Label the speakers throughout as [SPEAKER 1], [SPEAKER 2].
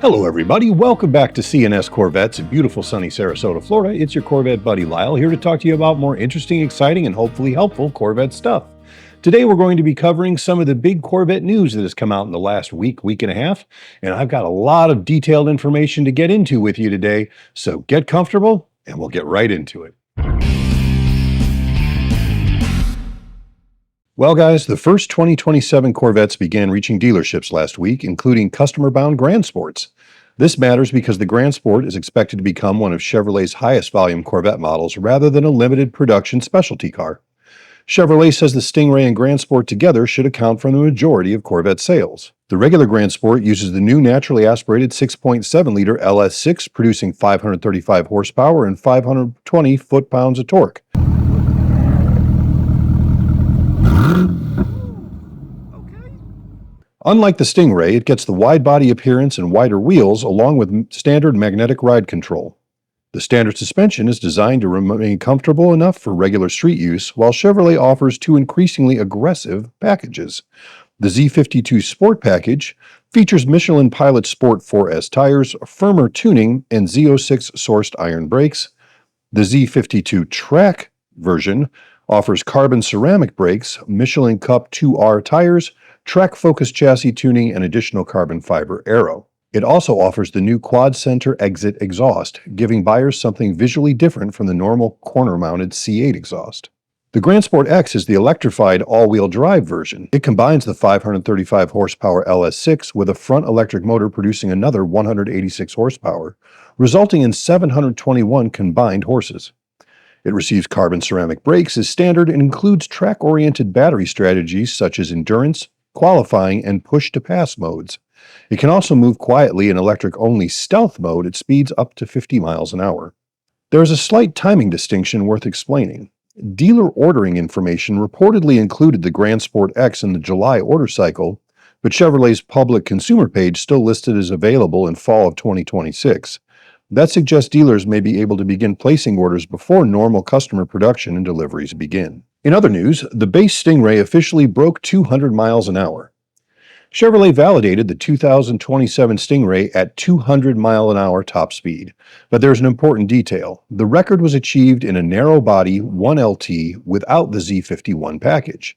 [SPEAKER 1] Hello everybody, welcome back to CNS Corvettes in beautiful sunny Sarasota, Florida. It's your Corvette buddy Lyle here to talk to you about more interesting, exciting, and hopefully helpful Corvette stuff. Today we're going to be covering some of the big Corvette news that has come out in the last week and a half, and I've got a lot of detailed information to get into with you today, so get comfortable and we'll get right into it. Well guys, the first 2027 Corvettes began reaching dealerships last week, including customer-bound Grand Sports. This matters because the Grand Sport is expected to become one of Chevrolet's highest volume Corvette models rather than a limited production specialty car. Chevrolet says the Stingray and Grand Sport together should account for the majority of Corvette sales. The regular Grand Sport uses the new naturally aspirated 6.7-liter LS6, producing 535 horsepower and 520 foot-pounds of torque. Unlike the Stingray, it gets the wide-body appearance and wider wheels along with standard magnetic ride control. The standard suspension is designed to remain comfortable enough for regular street use, while Chevrolet offers two increasingly aggressive packages. The Z52 Sport package features Michelin Pilot Sport 4S tires, firmer tuning, and Z06 sourced iron brakes. The Z52 Track version offers carbon ceramic brakes, Michelin Cup 2R tires, track focus chassis tuning, and additional carbon fiber aero. It also offers the new quad center exit exhaust, giving buyers something visually different from the normal corner-mounted C8 exhaust. The Grand Sport X is the electrified all-wheel drive version. It combines the 535 horsepower LS6 with a front electric motor producing another 186 horsepower, resulting in 721 combined horses. It receives carbon ceramic brakes as standard and includes track-oriented battery strategies such as endurance, qualifying, and push-to-pass modes. It can also move quietly in electric-only stealth mode at speeds up to 50 miles an hour. There is a slight timing distinction worth explaining. Dealer ordering information reportedly included the Grand Sport X in the July order cycle, but Chevrolet's public consumer page still listed as available in fall of 2026. That suggests dealers may be able to begin placing orders before normal customer production and deliveries begin. In other news, the base Stingray officially broke 200 miles an hour. Chevrolet validated the 2027 Stingray at 200 mile an hour top speed, but there's an important detail. The record was achieved in a narrow body 1LT without the Z51 package.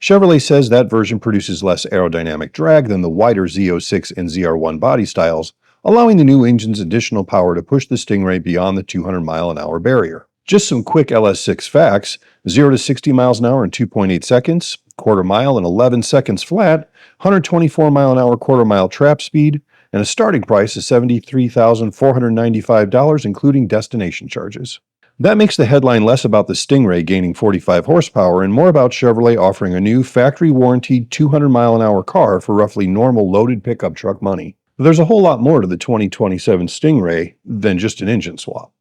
[SPEAKER 1] Chevrolet says that version produces less aerodynamic drag than the wider Z06 and ZR1 body styles, allowing the new engine's additional power to push the Stingray beyond the 200 mile an hour barrier. Just some quick LS6 facts: 0 to 60 miles an hour in 2.8 seconds, quarter mile in 11 seconds flat, 124 mile an hour quarter mile trap speed, and a starting price of $73,495, including destination charges. That makes the headline less about the Stingray gaining 45 horsepower and more about Chevrolet offering a new factory-warranted 200 mile an hour car for roughly normal loaded pickup truck money. There's a whole lot more to the 2027 Stingray than just an engine swap.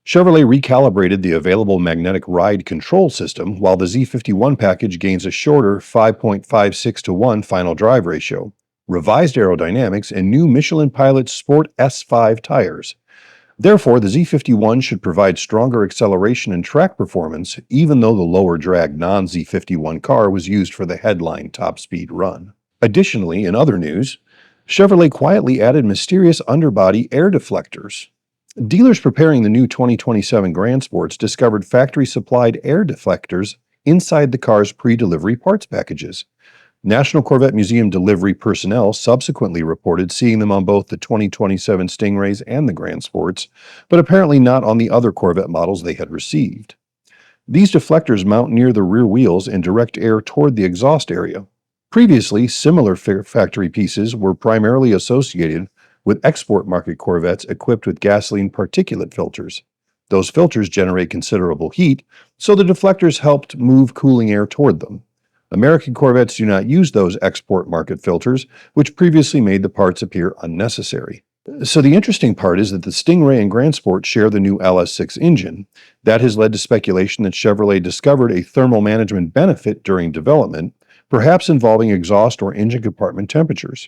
[SPEAKER 1] Chevrolet recalibrated the available magnetic ride control system, while the Z51 package gains a shorter 5.56 to 1 final drive ratio, revised aerodynamics, and new Michelin Pilot Sport S5 tires. Therefore, the Z51 should provide stronger acceleration and track performance, even though the lower drag non-Z51 car was used for the headline top speed run. Additionally, in other news, Chevrolet quietly added mysterious underbody air deflectors. Dealers preparing the new 2027 Grand Sports discovered factory-supplied air deflectors inside the car's pre-delivery parts packages. National Corvette Museum delivery personnel subsequently reported seeing them on both the 2027 Stingrays and the Grand Sports, but apparently not on the other Corvette models they had received. These deflectors mount near the rear wheels and direct air toward the exhaust area. Previously, similar factory pieces were primarily associated with export market Corvettes equipped with gasoline particulate filters. Those filters generate considerable heat, so the deflectors helped move cooling air toward them. American Corvettes do not use those export market filters, which previously made the parts appear unnecessary. So the interesting part is that the Stingray and Grand Sport share the new LS6 engine. That has led to speculation that Chevrolet discovered a thermal management benefit during development, perhaps involving exhaust or engine compartment temperatures.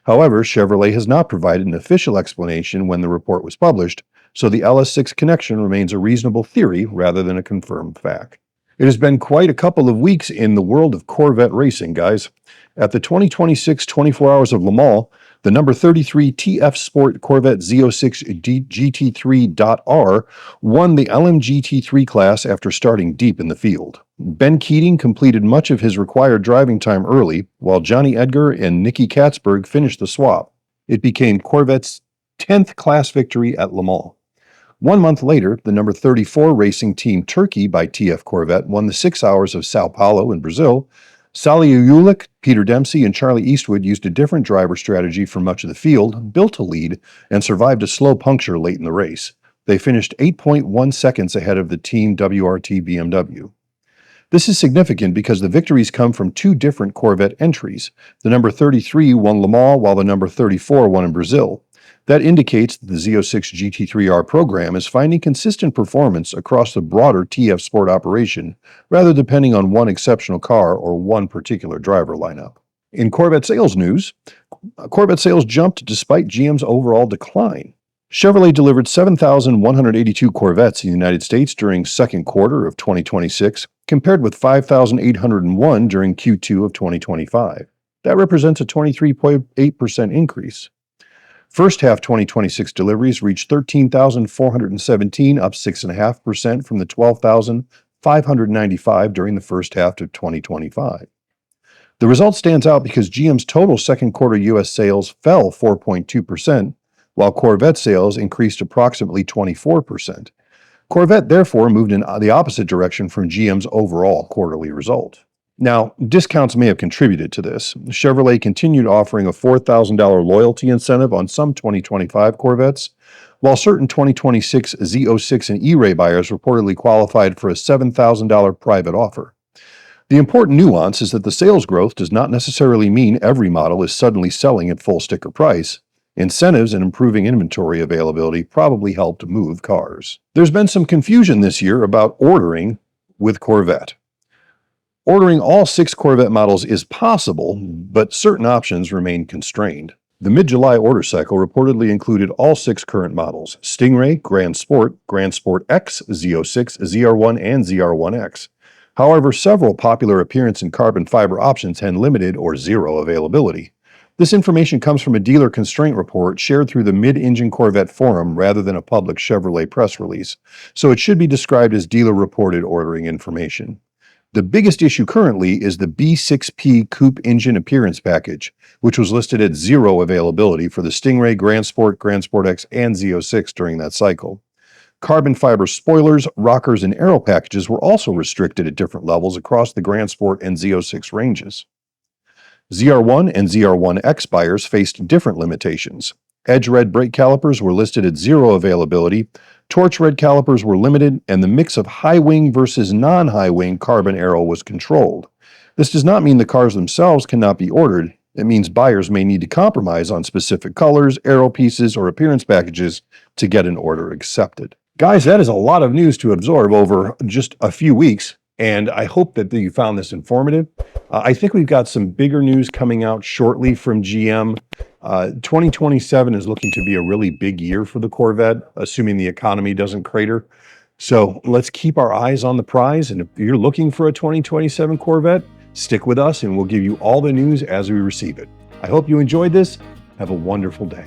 [SPEAKER 1] However, Chevrolet has not provided an official explanation when the report was published, so the LS6 connection remains a reasonable theory rather than a confirmed fact. It has been quite a couple of weeks in the world of Corvette racing, guys. At the 2026 24 Hours of Le Mans, The number 33 TF Sport Corvette Z06 GT3.R won the LMGT3 class after starting deep in the field. Ben Keating completed much of his required driving time early, while Johnny Edgar and Nicky Katzberg finished the swap. It became Corvette's 10th class victory at Le Mans. 1 month later, the number 34 Racing Team Turkey by TF Corvette won the 6 hours of Sao Paulo in Brazil. Sally Ulick, Peter Dempsey, and Charlie Eastwood used a different driver strategy for much of the field, built a lead, and survived a slow puncture late in the race. They finished 8.1 seconds ahead of the Team WRT BMW. This is significant because the victories come from 2 different Corvette entries. The number 33 won Le Mans while the number 34 won in Brazil. That indicates that the Z06 GT3R program is finding consistent performance across the broader TF Sport operation, rather depending on one exceptional car or one particular driver lineup. In Corvette sales news, Corvette sales jumped despite GM's overall decline. Chevrolet delivered 7,182 Corvettes in the United States during second quarter of 2026, compared with 5,801 during Q2 of 2025. That represents a 23.8% increase. First half 2026 deliveries reached 13,417, up 6.5% from the 12,595 during the first half of 2025. The result stands out because GM's total second quarter U.S. sales fell 4.2%, while Corvette sales increased approximately 24%. Corvette therefore moved in the opposite direction from GM's overall quarterly result. Now, discounts may have contributed to this. Chevrolet continued offering a $4,000 loyalty incentive on some 2025 Corvettes, while certain 2026 Z06 and E-Ray buyers reportedly qualified for a $7,000 private offer. The important nuance is that the sales growth does not necessarily mean every model is suddenly selling at full sticker price. Incentives and improving inventory availability probably helped move cars. There's been some confusion this year about ordering with Corvette. Ordering all 6 Corvette models is possible, but certain options remain constrained. The mid-July order cycle reportedly included all 6 current models: Stingray, Grand Sport X, Z06, ZR1, and ZR1X. However, several popular appearance and carbon fiber options had limited or zero availability. This information comes from a dealer constraint report shared through the Mid-Engine Corvette forum rather than a public Chevrolet press release, so it should be described as dealer-reported ordering information. The biggest issue currently is the B6P Coupe Engine Appearance Package, which was listed at 0 availability for the Stingray, Grand Sport X, and Z06 during that cycle. Carbon fiber spoilers, rockers, and aero packages were also restricted at different levels across the Grand Sport and Z06 ranges. ZR1 and ZR1X buyers faced different limitations. Edge red brake calipers were listed at 0 availability, torch red calipers were limited, and the mix of high wing versus non-high wing carbon aero was controlled. This does not mean the cars themselves cannot be ordered. It means buyers may need to compromise on specific colors, aero pieces, or appearance packages to get an order accepted. Guys, that is a lot of news to absorb over just a few weeks, and I hope that you found this informative. I think we've got some bigger news coming out shortly from GM. 2027 is looking to be a really big year for the Corvette, assuming the economy doesn't crater. So let's keep our eyes on the prize. And if you're looking for a 2027 Corvette, stick with us and we'll give you all the news as we receive it. I hope you enjoyed this. Have a wonderful day.